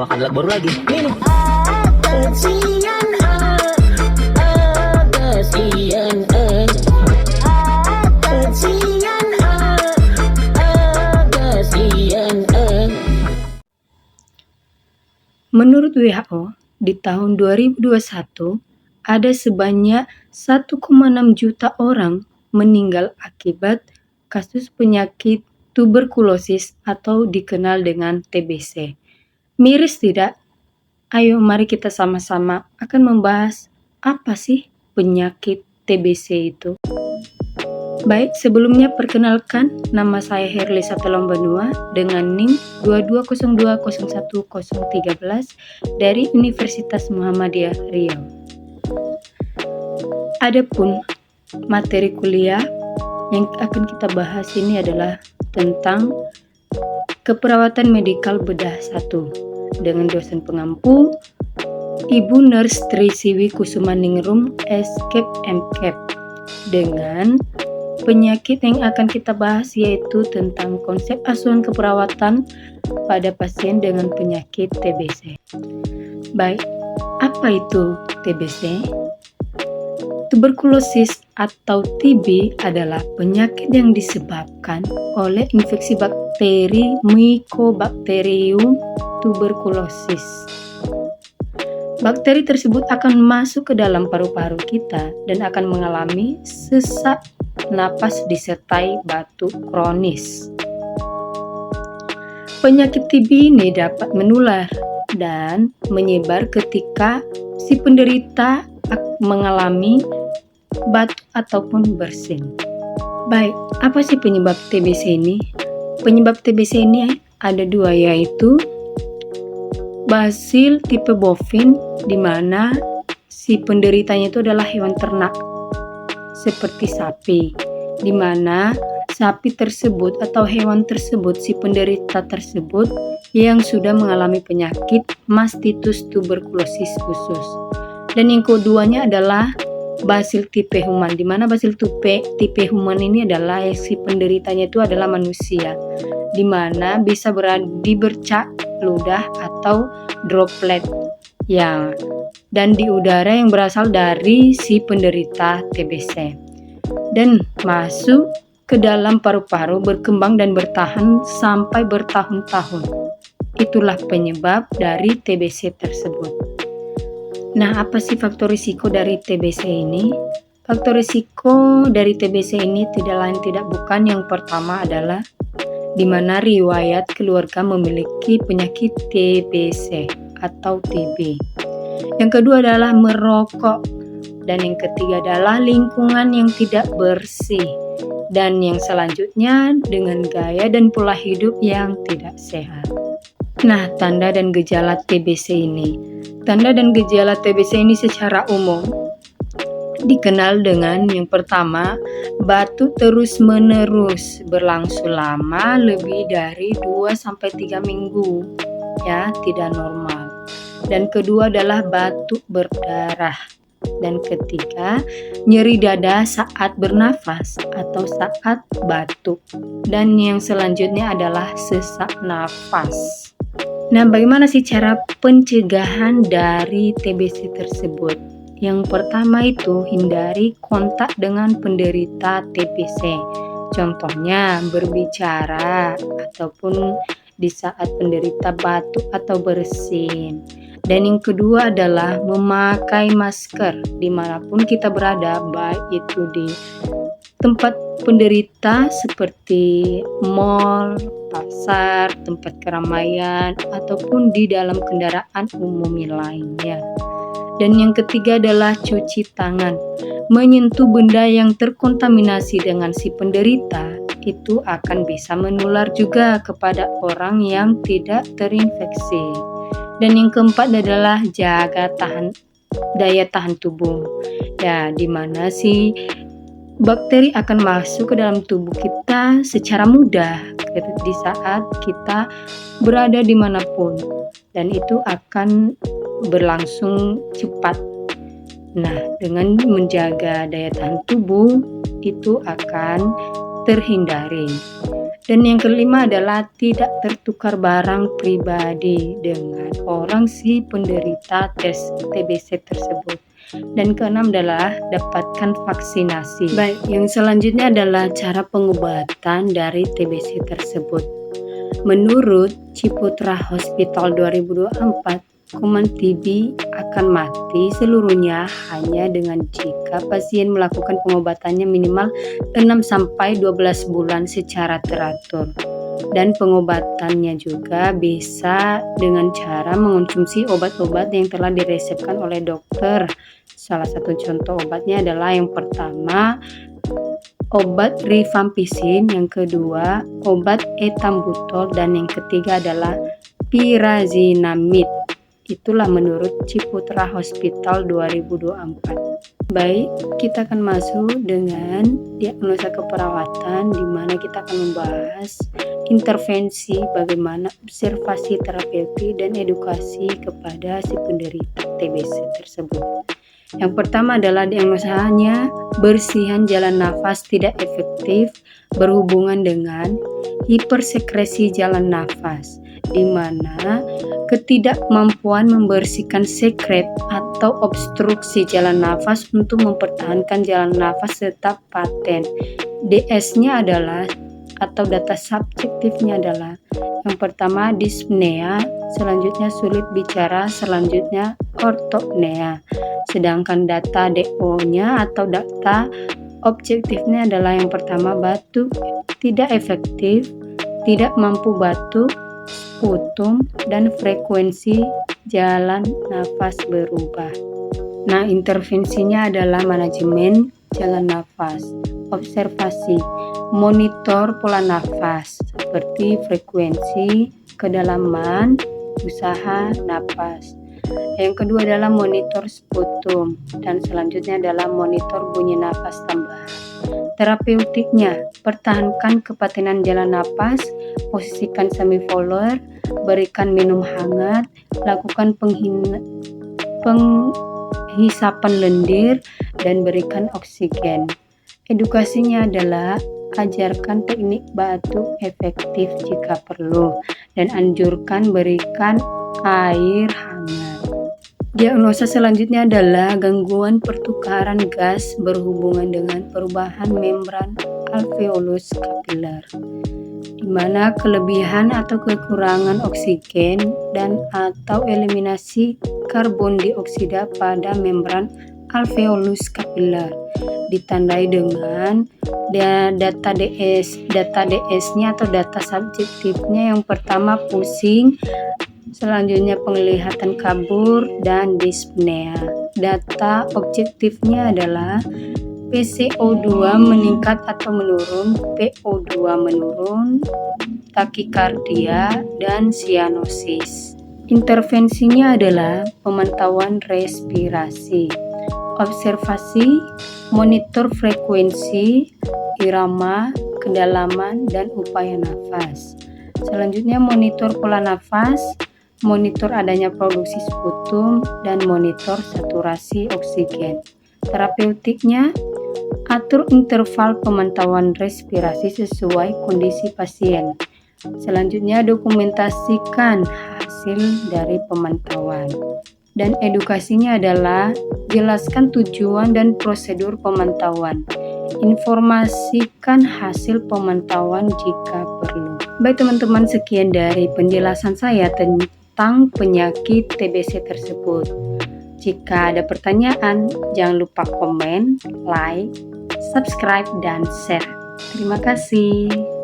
makan lauk baru lagi. Nih. Menurut WHO, di tahun 2021 ada sebanyak 1,6 juta orang meninggal akibat kasus penyakit tuberkulosis atau dikenal dengan TBC. Miris tidak? Ayo mari kita sama-sama akan membahas apa sih penyakit TBC itu. Baik, sebelumnya perkenalkan, nama saya Herlisa Telombanua dengan NIM 2202011013 dari Universitas Muhammadiyah Riau. Adapun materi kuliah yang akan kita bahas ini adalah tentang keperawatan medikal bedah 1 dengan dosen pengampu Ibu Nurse Trisiwi Kusumaningrum SKEP MKEP dengan penyakit yang akan kita bahas yaitu tentang konsep asuhan keperawatan pada pasien dengan penyakit TBC. Baik, apa itu TBC? Tuberkulosis atau TB adalah penyakit yang disebabkan oleh infeksi bakteri Mycobacterium tuberculosis. Bakteri tersebut akan masuk ke dalam paru-paru kita dan akan mengalami sesak napas disertai batuk kronis. Penyakit TB ini dapat menular dan menyebar ketika si penderita mengalami batuk ataupun bersin. Baik, apa sih penyebab TBC ini? Penyebab TBC ini ada dua, yaitu basil tipe bovin, di mana si penderitanya itu adalah hewan ternak seperti sapi, di mana sapi tersebut atau hewan tersebut, si penderita tersebut yang sudah mengalami penyakit mastitis tuberkulosis khusus. Dan yang keduanya adalah basil tipe human, di mana basil tipe human ini adalah si penderitanya itu adalah manusia, di mana bisa di bercak, ludah atau droplet dan di udara yang berasal dari si penderita TBC dan masuk ke dalam paru-paru, berkembang dan bertahan sampai bertahun-tahun. Itulah penyebab dari TBC tersebut. Nah, apa sih faktor risiko dari TBC ini? Faktor risiko dari TBC ini tidak lain tidak bukan, yang pertama adalah di mana riwayat keluarga memiliki penyakit TBC atau TB. Yang kedua adalah merokok, dan yang ketiga adalah lingkungan yang tidak bersih, dan yang selanjutnya dengan gaya dan pola hidup yang tidak sehat. Nah, tanda dan gejala TBC ini. Tanda dan gejala TBC ini secara umum dikenal dengan yang pertama, batuk terus-menerus berlangsung lama lebih dari 2-3 minggu, ya, tidak normal. Dan kedua adalah batuk berdarah. Dan ketiga, nyeri dada saat bernafas atau saat batuk. Dan yang selanjutnya adalah sesak nafas. Nah, bagaimana sih cara pencegahan dari TBC tersebut? Yang pertama itu hindari kontak dengan penderita TBC. Contohnya berbicara ataupun di saat penderita batuk atau bersin. Dan yang kedua adalah memakai masker dimanapun kita berada, baik itu di tempat penderita seperti mall, pasar, tempat keramaian, ataupun di dalam kendaraan umum lainnya. Dan yang ketiga adalah cuci tangan. Menyentuh benda yang terkontaminasi dengan si penderita itu akan bisa menular juga kepada orang yang tidak terinfeksi. Dan yang keempat adalah jaga daya tahan tubuh. Ya, di mana si bakteri akan masuk ke dalam tubuh kita secara mudah di saat kita berada dimanapun, dan itu akan berlangsung cepat. Nah, dengan menjaga daya tahan tubuh itu akan terhindari. Dan yang kelima adalah tidak tertukar barang pribadi dengan orang si penderita TBC tersebut. Dan keenam adalah dapatkan vaksinasi. Baik, yang selanjutnya adalah cara pengobatan dari TBC tersebut. Menurut Ciputra Hospital 2024, kuman TB akan mati seluruhnya hanya dengan jika pasien melakukan pengobatannya minimal 6-12 bulan secara teratur. Dan pengobatannya juga bisa dengan cara mengonsumsi obat-obat yang telah diresepkan oleh dokter. Salah satu contoh obatnya adalah yang pertama obat rifampicin, yang kedua obat etambutol, dan yang ketiga adalah pyrazinamide. Itulah menurut Ciputra Hospital 2024. Baik, kita akan masuk dengan diagnosa keperawatan, di mana kita akan membahas intervensi bagaimana observasi terapeutik dan edukasi kepada si penderita TBC tersebut. Yang pertama adalah diagnosanya bersihan jalan nafas tidak efektif berhubungan dengan hipersekresi jalan nafas, di mana ketidakmampuan membersihkan sekret atau obstruksi jalan nafas untuk mempertahankan jalan nafas tetap paten. DS-nya adalah atau data subjektifnya adalah yang pertama dyspnea, selanjutnya sulit bicara, selanjutnya ortopnea. Sedangkan data DO-nya atau data objektifnya adalah yang pertama batuk tidak efektif, tidak mampu batuk, sputum, dan frekuensi jalan nafas berubah. Nah, intervensinya adalah manajemen jalan nafas, observasi, monitor pola nafas seperti frekuensi, kedalaman, usaha nafas. Yang kedua adalah monitor sputum, dan selanjutnya adalah monitor bunyi nafas tambahan. Terapeutiknya, pertahankan kepatenan jalan nafas, posisikan semivolar, berikan minum hangat, lakukan penghisapan lendir, dan berikan oksigen. Edukasinya adalah ajarkan teknik batuk efektif jika perlu, dan anjurkan berikan air hangat. Diagnosa selanjutnya adalah gangguan pertukaran gas berhubungan dengan perubahan membran alveolus kapiler, di mana kelebihan atau kekurangan oksigen dan atau eliminasi karbon dioksida pada membran alveolus kapiler ditandai dengan data DS. Data DS-nya atau data subjektifnya yang pertama pusing, selanjutnya penglihatan kabur, dan dyspnea. Data objektifnya adalah PCO2 meningkat atau menurun, PO2 menurun, takikardia, dan sianosis. Intervensinya adalah pemantauan respirasi, observasi, monitor frekuensi, irama, kedalaman, dan upaya nafas. Selanjutnya monitor pola nafas, monitor adanya produksi sputum, dan monitor saturasi oksigen. Terapeutiknya, atur interval pemantauan respirasi sesuai kondisi pasien. Selanjutnya dokumentasikan hasil dari pemantauan. Dan edukasinya adalah jelaskan tujuan dan prosedur pemantauan. Informasikan hasil pemantauan jika perlu. Baik teman-teman, sekian dari penjelasan saya tentang penyakit TBC tersebut. Jika ada pertanyaan, jangan lupa komen, like, subscribe, dan share. Terima kasih.